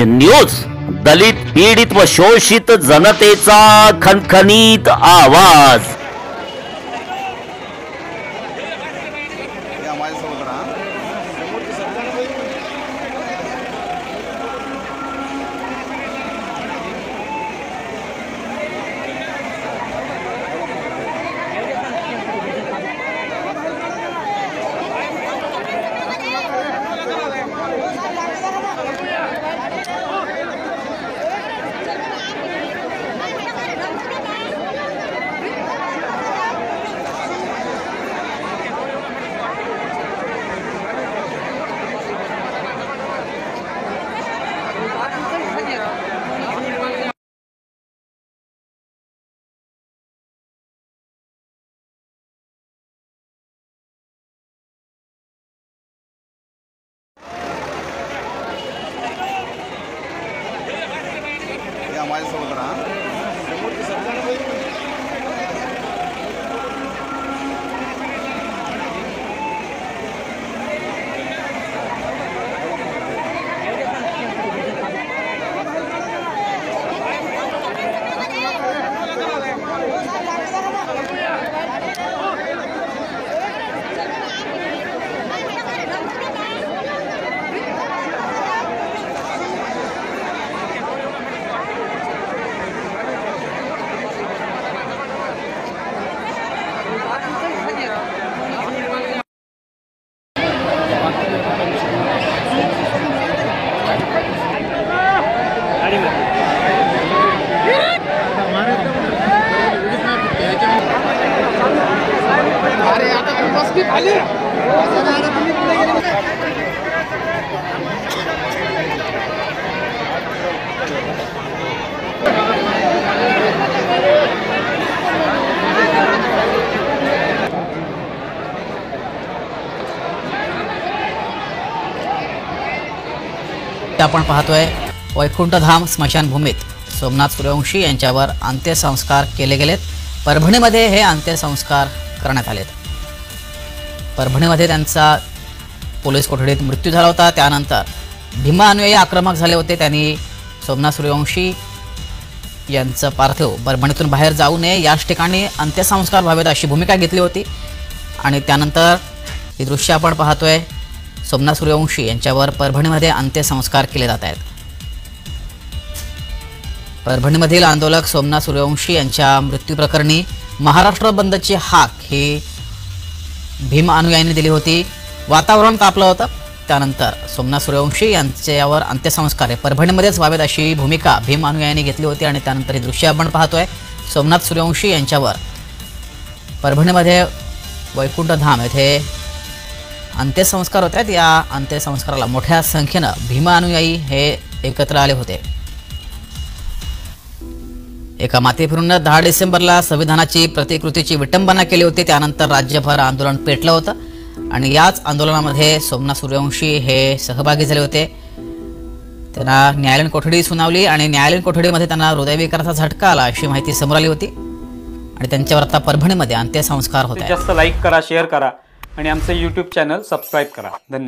News, दलित पीडित व शोषित जनतेचा खणखणीत आवाज। आपण पाहतोय वैकुंठधाम स्मशानभूमीत सोमनाथ सूर्यवंशी यांच्यावर अंत्यसंस्कार केले गेलेत। परभणीमध्ये हे अंत्यसंस्कार करण्यात आलेत। परभणीमध्ये त्यांचा पोलीस कोठडीत मृत्यू झाला होता। त्यानंतर भीमा अनुयायी आक्रमक झाले होते। त्यांनी सोमनाथ सूर्यवंशी यांचं पार्थिव परभणीतून बाहेर जाऊ नये, याच ठिकाणी अंत्यसंस्कार व्हावेत अशी भूमिका घेतली होती। आणि त्यानंतर ही दृश्य आपण पाहतोय, सोमनाथ सूर्यवंशी यांच्यावर परभणीमध्ये अंत्यसंस्कार केले जात आहेत। परभणीमधील आंदोलक सोमनाथ सूर्यवंशी यांच्या मृत्यू प्रकरणी महाराष्ट्र बंदची हाक ही भीम अनुयायींनी दिली होती। वातावरण तापलं होतं। त्यानंतर सोमनाथ सूर्यवंशी यांच्यावर अंत्यसंस्कार परभणीमध्येच व्हावेत अशी भूमिका भीम अनुयायींनी घेतली होती। आणि त्यानंतर ही दृश्य आपण पाहतोय, सोमनाथ सूर्यवंशी यांच्यावर परभणीमध्ये वैकुंठधाम येथे अंत्यसंस्कार होत आहेत। या अंत्यसंस्काराला मोठ्या संख्येनं भीम अनुयायी हे एकत्र आले होते। एका माती फिरून 10 डिसेंबरला संविधानाची प्रतिकृतीची विटंबना केली होती। त्यानंतर राज्यभर आंदोलन पेटलं होतं आणि याच आंदोलनामध्ये सोमनाथ सूर्यवंशी हे सहभागी झाले होते। त्यांना न्यायालयीन कोठडी सुनावली आणि न्यायालयीन कोठडीमध्ये त्यांना हृदयविकाराचा झटका आला अशी माहिती समोर आली होती। आणि त्यांच्यावर आता परभणीमध्ये अंत्यसंस्कार होत आहेत। जास्त लाईक करा, शेअर करा आणि आमचे YouTube चॅनल सबस्क्राइब करा। धन्यवाद।